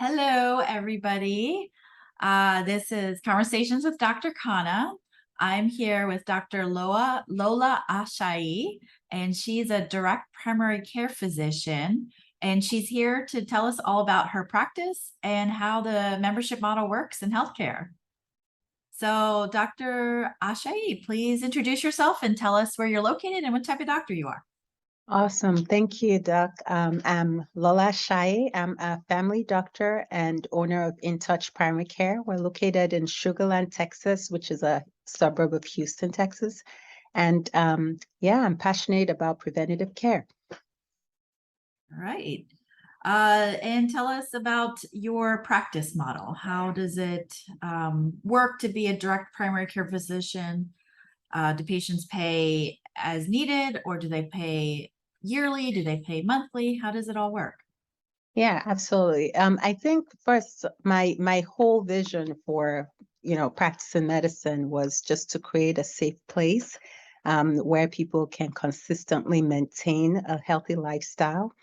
Hello, everybody. This is Conversations with Dr. Kana. I'm here with Dr. Lola Ashaye, and she's a direct primary care physician. And she's here to tell us all about her practice and how the membership model works in healthcare. So, Dr. Ashaye, please introduce yourself and tell us where you're located and what type of doctor you are. Awesome. Thank you, Doc. I'm Lola Ashaye. I'm a family doctor and owner of In Touch Primary Care. We're located in Sugar Land, Texas, which is a suburb of Houston, Texas. And yeah, I'm passionate about preventative care. All right. And tell us about your practice model. How does it work to be a direct primary care physician? Do patients pay as needed, or do they pay yearly? Do they pay monthly? How does it all work? Yeah, absolutely. I think first, my whole vision for, practicing medicine was just to create a safe place where people can consistently maintain a healthy lifestyle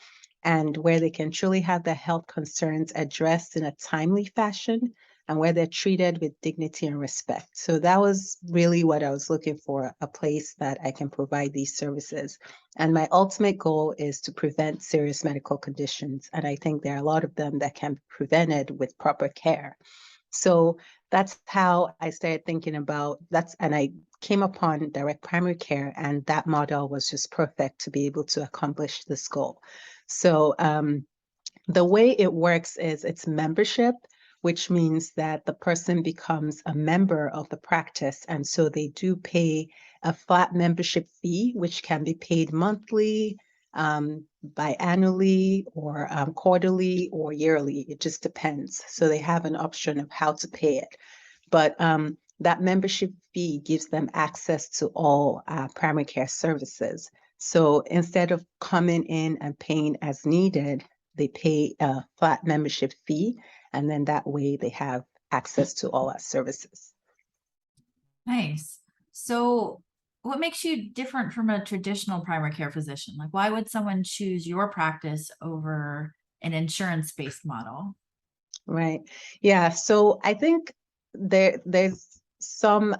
and where they can truly have their health concerns addressed in a timely fashion and where they're treated with dignity and respect. So that was really what I was looking for, a place that I can provide these services. And my ultimate goal is to prevent serious medical conditions. And I think there are a lot of them that can be prevented with proper care. So that's how I started thinking about and I came upon direct primary care, and that model was just perfect to be able to accomplish this goal. So the way it works is it's membership, which means that the person becomes a member of the practice. And so they do pay a flat membership fee, which can be paid monthly, biannually, or quarterly, or yearly. It just depends. So they have an option of how to pay it. But that membership fee gives them access to all primary care services. So instead of coming in and paying as needed, they pay a flat membership fee, and then that way they have access to all our services. Nice. So, what makes you different from a traditional primary care physician? Like, why would someone choose your practice over an insurance-based model? Right. Yeah. So I think there's some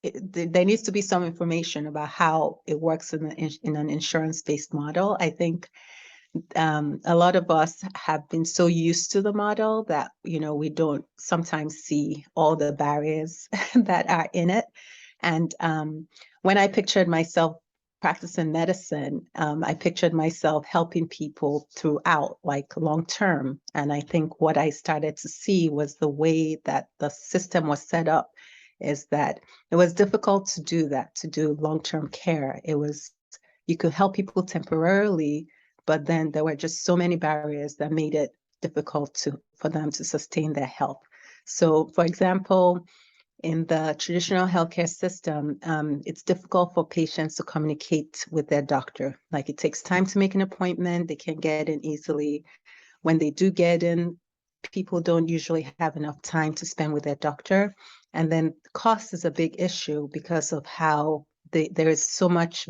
there needs to be some information about how it works in an insurance-based model. I think a lot of us have been so used to the model that, we don't sometimes see all the barriers that are in it. And when I pictured myself practicing medicine, I pictured myself helping people throughout, like long term. And I think what I started to see was the way that the system was set up is that it was difficult to do that, to do long-term care. You could help people temporarily, but then there were just so many barriers that made it difficult for them to sustain their health. So, for example, in the traditional healthcare system, it's difficult for patients to communicate with their doctor. Like, it takes time to make an appointment. They can't get in easily. When they do get in, people don't usually have enough time to spend with their doctor. And then cost is a big issue because of how there is so much,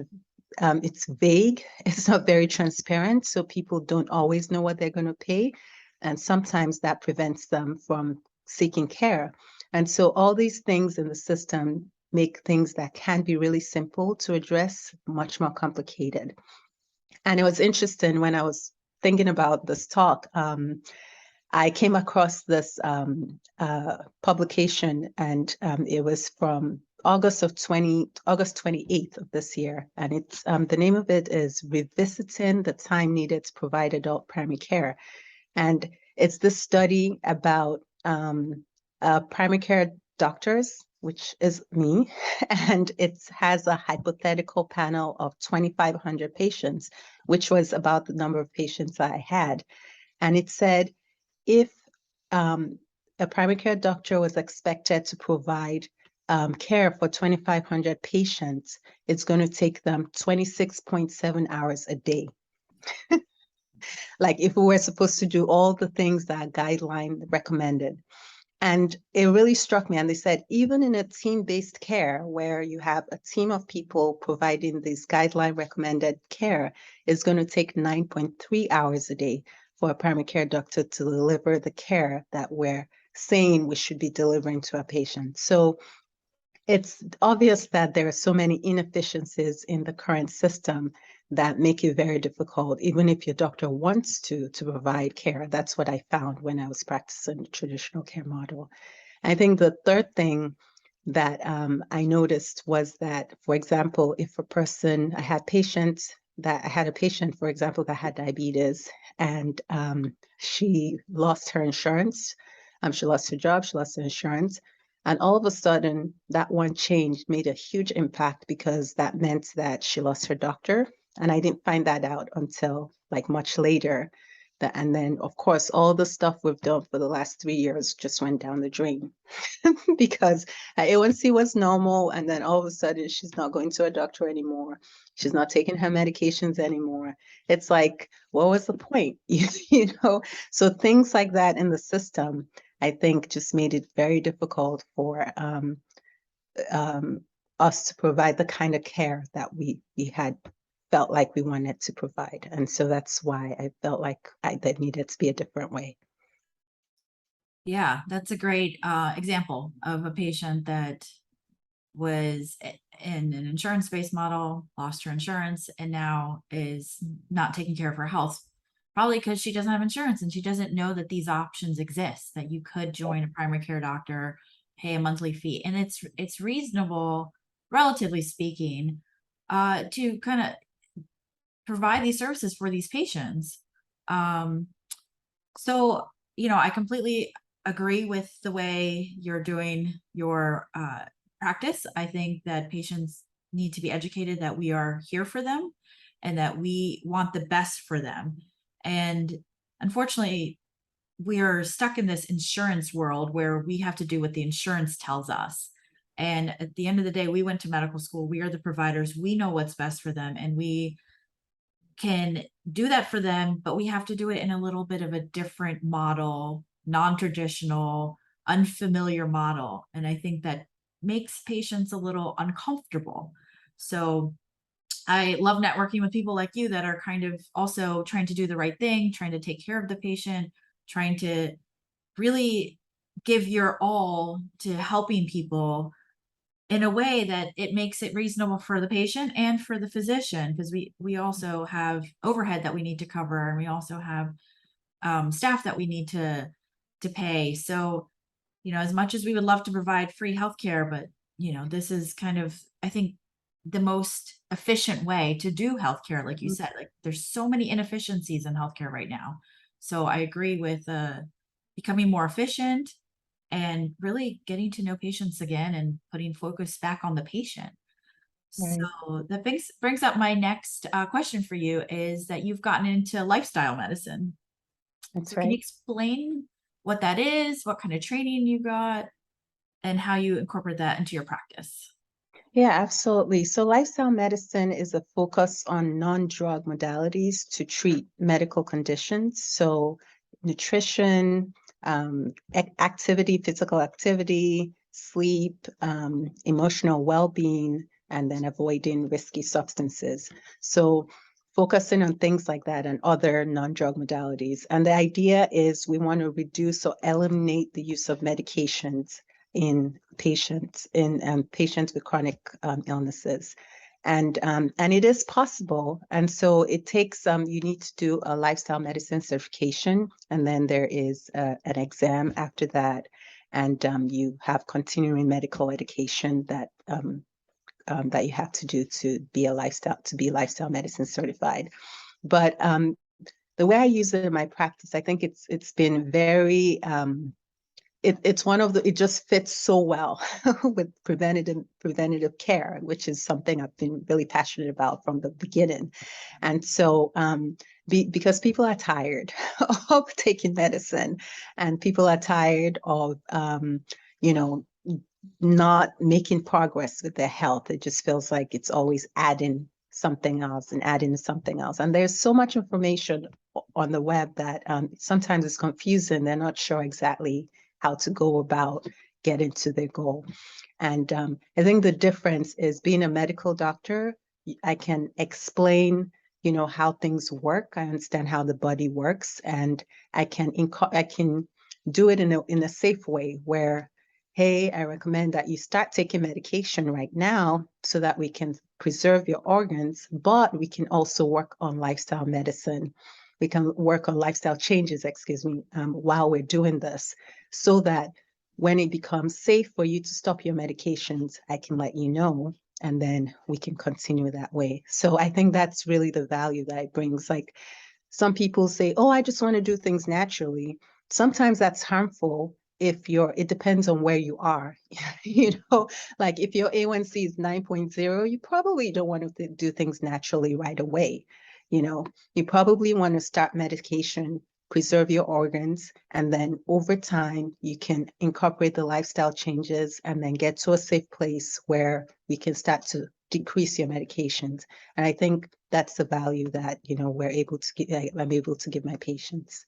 it's vague, it's not very transparent, so people don't always know what they're going to pay. And sometimes that prevents them from seeking care. And so all these things in the system make things that can be really simple to address much more complicated. And it was interesting when I was thinking about this talk, I came across this publication, and it was from August 28th of this year. And it's the name of it is Revisiting the Time Needed to Provide Adult Primary Care. And it's this study about primary care doctors, which is me, and it has a hypothetical panel of 2,500 patients, which was about the number of patients I had. And it said, if a primary care doctor was expected to provide care for 2,500 patients, it's going to take them 26.7 hours a day. Like, if we were supposed to do all the things that guideline recommended. And it really struck me. And they said, even in a team-based care where you have a team of people providing this guideline recommended care, is going to take 9.3 hours a day. for a primary care doctor to deliver the care that we're saying we should be delivering to a patient. So it's obvious that there are so many inefficiencies in the current system that make it very difficult, even if your doctor wants to provide care. That's what I found when I was practicing the traditional care model. I think the third thing that I noticed was that, for example, if a person, I had a patient, for example, that had diabetes, and she lost her insurance. She lost her job, she lost her insurance. And all of a sudden, that one change made a huge impact because that meant that she lost her doctor. And I didn't find that out until like much later. And then, of course, all the stuff we've done for the last 3 years just went down the drain because her A1C was normal. And then all of a sudden, she's not going to a doctor anymore. She's not taking her medications anymore. It's like, what was the point? You know? So things like that in the system, I think, just made it very difficult for um, us to provide the kind of care that we had felt like we wanted to provide. And so that's why I felt like there needed to be a different way. Yeah, that's a great example of a patient that was in an insurance-based model, lost her insurance, and now is not taking care of her health, probably because she doesn't have insurance and she doesn't know that these options exist, that you could join a primary care doctor, pay a monthly fee. And it's reasonable, relatively speaking, to kind of provide these services for these patients. Um, so, I completely agree with the way you're doing your practice. I think that patients need to be educated that we are here for them and that we want the best for them. And unfortunately, we are stuck in this insurance world where we have to do what the insurance tells us. And at the end of the day, we went to medical school. We are the providers. We know what's best for them. And we can do that for them, but we have to do it in a little bit of a different model, non-traditional, unfamiliar model. And I think that makes patients a little uncomfortable. So I love networking with people like you that are kind of also trying to do the right thing, trying to take care of the patient, trying to really give your all to helping people in a way that it makes it reasonable for the patient and for the physician, because we also have overhead that we need to cover, and we also have staff that we need to pay. So, as much as we would love to provide free healthcare, but this is kind of, I think, the most efficient way to do healthcare. Like you said, like there's so many inefficiencies in healthcare right now. So I agree with becoming more efficient and really getting to know patients again and putting focus back on the patient. Right. So that brings up my next question for you, is that you've gotten into lifestyle medicine. That's So can you right. explain what that is, what kind of training you got, and how you incorporate that into your practice? Yeah, absolutely. So lifestyle medicine is a focus on non-drug modalities to treat medical conditions. So nutrition, activity, physical activity, sleep, emotional well-being, and then avoiding risky substances. So focusing on things like that and other non-drug modalities. And the idea is we want to reduce or eliminate the use of medications in patients with chronic illnesses. And it is possible. And so it takes, you need to do a lifestyle medicine certification, and then there is an exam after that. And you have continuing medical education that that you have to do to be lifestyle medicine certified. But the way I use it in my practice, I think it's been very it's one of the, it just fits so well with preventative care, which is something I've been really passionate about from the beginning. And so because people are tired of taking medicine, and people are tired of you know not making progress with their health. It just feels like it's always adding something else and adding something else. And there's so much information on the web that sometimes it's confusing. They're not sure exactly how to go about getting to their goal. And I think the difference is, being a medical doctor, I can explain, how things work. I understand how the body works, and I can do it in a safe way where, hey, I recommend that you start taking medication right now so that we can preserve your organs, but we can also work on lifestyle medicine. We can work on lifestyle changes, excuse me, while we're doing this, so that when it becomes safe for you to stop your medications, I can let you know, and then we can continue that way. So I think that's really the value that it brings. Like, some people say, oh, I just want to do things naturally. Sometimes that's harmful if it depends on where you are. Like if your A1C is 9.0, you probably don't want to do things naturally right away. You probably want to start medication, preserve your organs, and then over time, you can incorporate the lifestyle changes and then get to a safe place where we can start to decrease your medications. And I think that's the value that, I'm able to give my patients.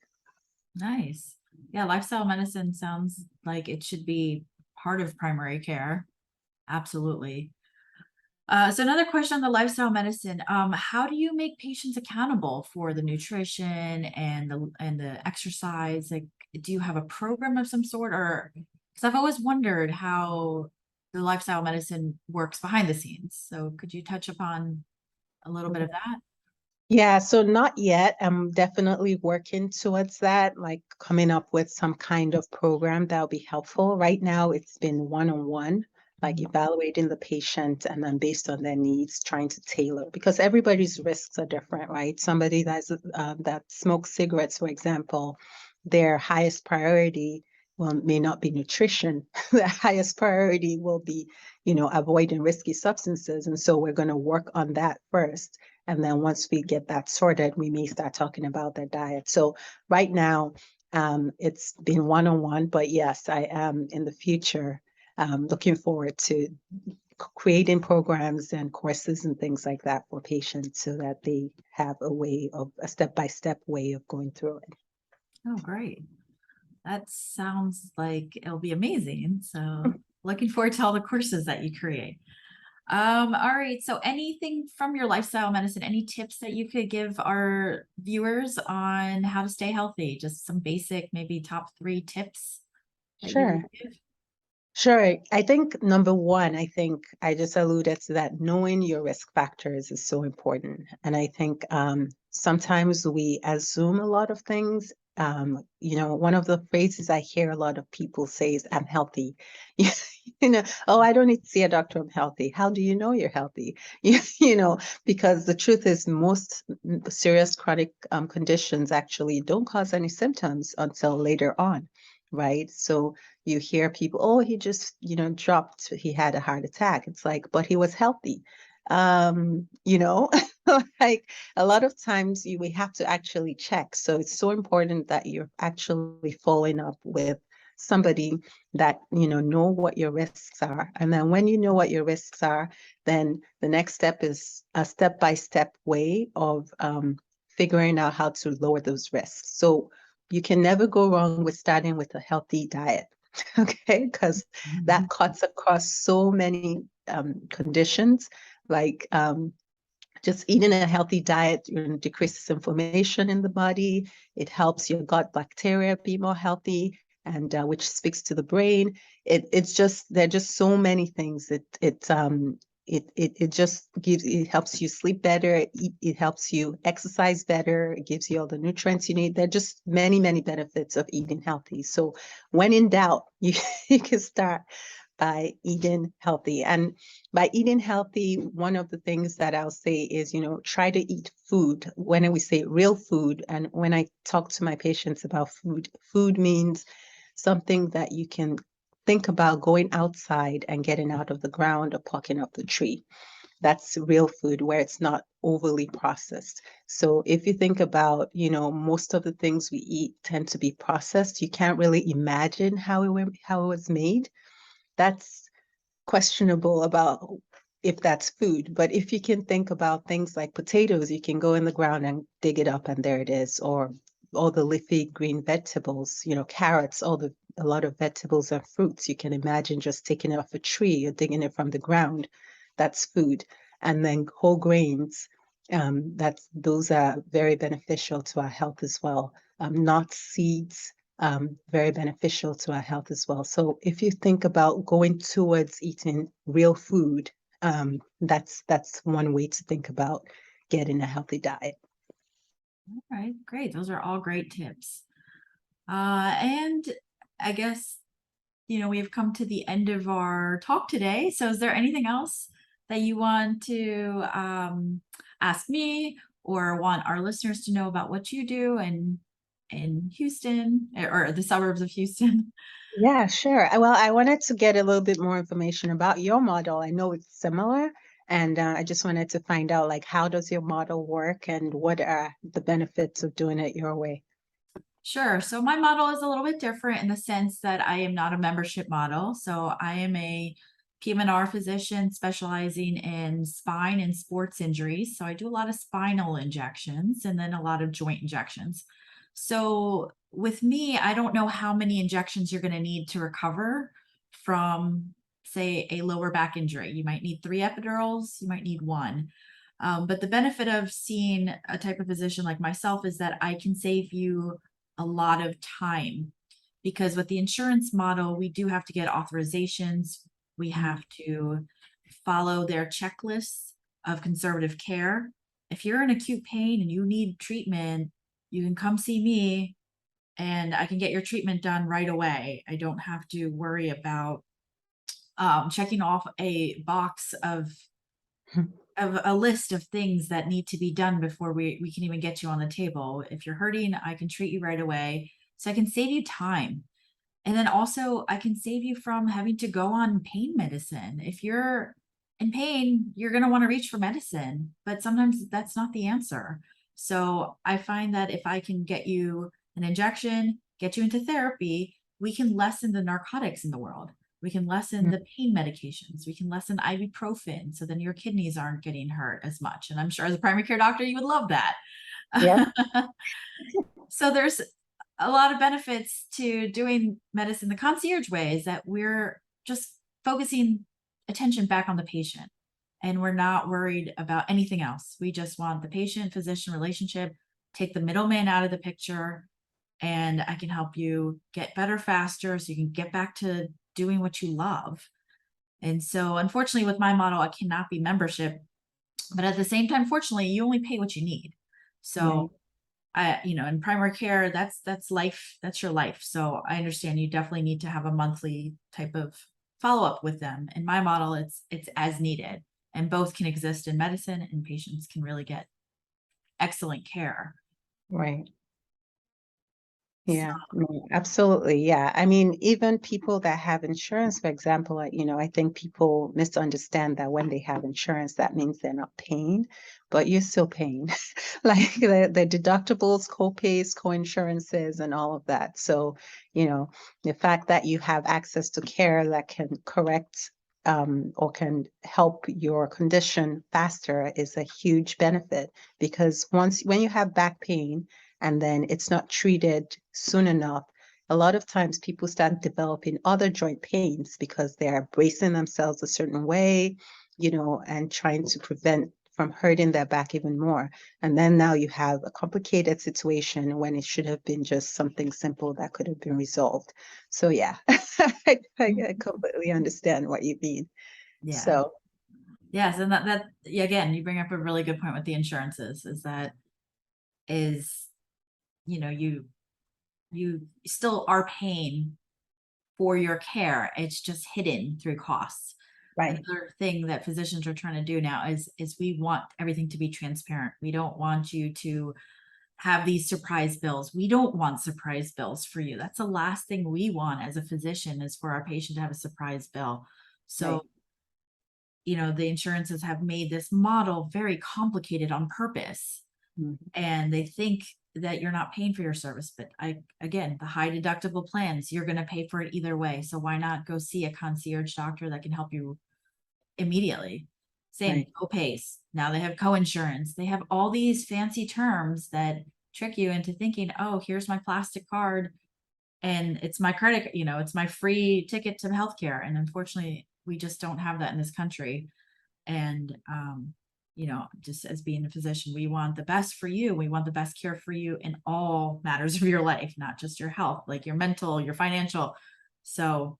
Nice. Yeah, lifestyle medicine sounds like it should be part of primary care. Absolutely. So another question on the lifestyle medicine. How do you make patients accountable for the nutrition and the exercise? Like, do you have a program of some sort, or because I've always wondered how the lifestyle medicine works behind the scenes. So could you touch upon a little bit of that? Yeah, so not yet. I'm definitely working towards that, like coming up with some kind of program that'll be helpful. Right now, it's been one-on-one, like Mhm. evaluating the patient and then based on their needs, trying to tailor because everybody's risks are different, right? Somebody that smokes cigarettes, for example, their highest priority may not be nutrition. Their highest priority will be, avoiding risky substances. And so we're going to work on that first. And then once we get that sorted, we may start talking about their diet. So right now, it's been one-on-one, but yes, I am in the future looking forward to creating programs and courses and things like that for patients so that they have a step-by-step way of going through it. Oh, great. That sounds like it'll be amazing. So looking forward to all the courses that you create. All right. So anything from your lifestyle medicine, any tips that you could give our viewers on how to stay healthy? Just some basic, maybe top 3 tips that you would Sure. give? Sure. I think number one, I think I just alluded to that knowing your risk factors is so important. And I think sometimes we assume a lot of things. One of the phrases I hear a lot of people say is, I'm healthy. Oh, I don't need to see a doctor, I'm healthy. How do you know you're healthy? Because the truth is most serious chronic conditions actually don't cause any symptoms until later on, right? So you hear people, oh, he just, dropped, he had a heart attack. It's like, but he was healthy. Um, you know, like a lot of times we have to actually check. So it's so important that you're actually following up with somebody that, know what your risks are. And then when you know what your risks are, then the next step is a step-by-step way of figuring out how to lower those risks. So you can never go wrong with starting with a healthy diet. Okay, because that Mhm. cuts across so many conditions, like just eating a healthy diet decreases inflammation in the body. It helps your gut bacteria be more healthy, and which speaks to the brain. It's just there are just so many things. It just it helps you sleep better. It helps you exercise better. It gives you all the nutrients you need. There are just many benefits of eating healthy. So when in doubt, you you can start by eating healthy. And by eating healthy, one of the things that I'll say is, try to eat food. When we say real food, and when I talk to my patients about food, food means something that you can think about going outside and getting out of the ground or plucking up the tree. That's real food where it's not overly processed. So if you think about, most of the things we eat tend to be processed. You can't really imagine how it was made. That's questionable about if that's food. But if you can think about things like potatoes, you can go in the ground and dig it up and there it is. Or all the leafy green vegetables, carrots, a lot of vegetables and fruits. You can imagine just taking it off a tree or digging it from the ground. That's food. And then whole grains, Those are very beneficial to our health as well. Nuts, seeds, very beneficial to our health as well. So if you think about going towards eating real food, that's one way to think about getting a healthy diet. All right, great. Those are all great tips. And I guess, we've come to the end of our talk today. So is there anything else that you want to ask me or want our listeners to know about what you do in Houston or the suburbs of Houston? Yeah, sure. Well, I wanted to get a little bit more information about your model. I know it's similar, and I just wanted to find out, like, how does your model work and what are the benefits of doing it your way? Sure. So my model is a little bit different in the sense that I am not a membership model. So I am a PM&R physician specializing in spine and sports injuries. So I do a lot of spinal injections and then a lot of joint injections. So with me, I don't know how many injections you're going to need to recover from, say, a lower back injury. You might need 3 epidurals, you might need 1. But the benefit of seeing a type of physician like myself is that I can save you a lot of time, because with the insurance model, we do have to get authorizations. We Mm. have to follow their checklists of conservative care. If you're in acute pain and you need treatment, you can come see me and I can get your treatment done right away. I don't have to worry about checking off a box of a list of things that need to be done before we can even get you on the table. If you're hurting, I can treat you right away. So I can save you time. And then also I can save you from having to go on pain medicine. If you're in pain, you're going to want to reach for medicine, but sometimes that's not the answer. So I find that if I can get you an injection, get you into therapy, we can lessen the narcotics in the world. We can lessen Mm. the pain medications. We can lessen ibuprofen. So then your kidneys aren't getting hurt as much. And I'm sure as a primary care doctor, you would love that. Yep. So there's a lot of benefits to doing medicine the concierge way, is that we're just focusing attention back on the patient and we're not worried about anything else. We just want the patient physician relationship, take the middleman out of the picture, and I can help you get better faster so you can get back to doing what you love. And so unfortunately with my model, I cannot be membership, but at the same time, fortunately, you only pay what you need. So Right. in primary care, that's life, that's your life. So I understand you definitely need to have a monthly type of follow-up with them. In my model, it's as needed, and both can exist in medicine, and patients can really get excellent care. Right. So Yeah, no, absolutely. Yeah. I mean, even people that have insurance, for example, I think people misunderstand that when they have insurance, that means they're not paying, but you're still paying. Like the deductibles, co-pays, co-insurances, and all of that. So, the fact that you have access to care that can correct or can help your condition faster is a huge benefit, because when you have back pain, and then it's not treated soon enough, a lot of times people start developing other joint pains because they're bracing themselves a certain way, and trying to prevent from hurting their back even more. And then now you have a complicated situation when it should have been just something simple that could have been resolved. So yeah, I completely understand what you mean. yeah. So Yes, and that yeah, again, you bring up a really good point with the insurances, is that is you still are paying for your care. It's just hidden through costs. right, Another thing that physicians are trying to do now is we want everything to be transparent. We don't want you to have these surprise bills. We don't want surprise bills for you. That's the last thing we want as a physician, is for our patient to have a surprise bill. right. So, the insurances have made this model very complicated on purpose, Mhm. and they think that you're not paying for your service. But again, the high deductible plans, you're going to pay for it either way. So why not go see a concierge doctor that can help you immediately? Same Right, co-pays. Now they have co-insurance. They have all these fancy terms that trick you into thinking, oh, here's my plastic card and it's my credit, it's my free ticket to healthcare. And unfortunately, we just don't have that in this country. And just as being a physician, we want the best for you. We want the best care for you in all matters of your life, not just your health, like your mental, your financial. So,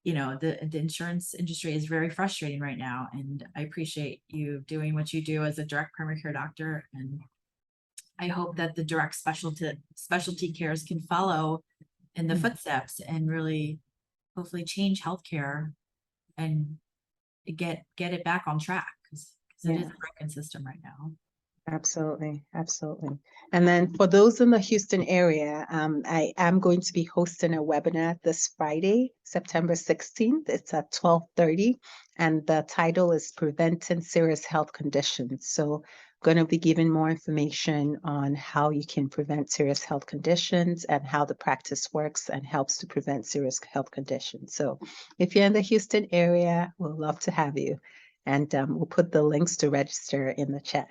the insurance industry is very frustrating right now. And I appreciate you doing what you do as a direct primary care doctor. And I hope that the direct specialty cares can follow in the footsteps and really hopefully change healthcare and get it back on track, because it is Yeah. a broken system right now. Absolutely, absolutely. And then for those in the Houston area, I am going to be hosting a webinar this Friday, September 16th. It's at 12:30, and the title is Preventing Serious Health Conditions. So going to be giving more information on how you can prevent serious health conditions and how the practice works and helps to prevent serious health conditions. So if you're in the Houston area, we'll love to have you. And we'll put the links to register in the chat.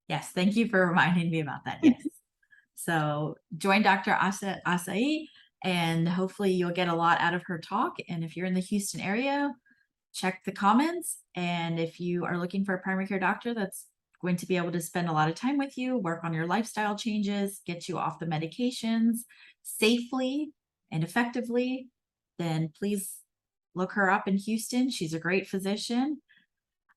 Yes, thank you for reminding me about that. Yes. So join Dr. Ashaye, and hopefully you'll get a lot out of her talk. And if you're in the Houston area, check the comments. And if you are looking for a primary care doctor that's going to be able to spend a lot of time with you, work on your lifestyle changes, get you off the medications safely and effectively, then please look her up in Houston. She's a great physician.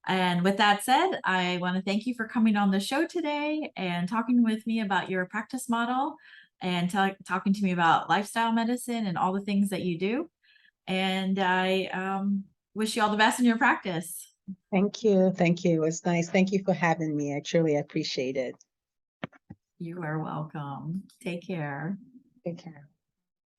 And with that said, I want to thank you for coming on the show today and talking with me about your practice model and talking to me about lifestyle medicine and all the things that you do. And I wish you all the best in your practice. Thank you. Thank you. It was nice. Thank you for having me. I truly appreciate it. You are welcome. Take care. Take care.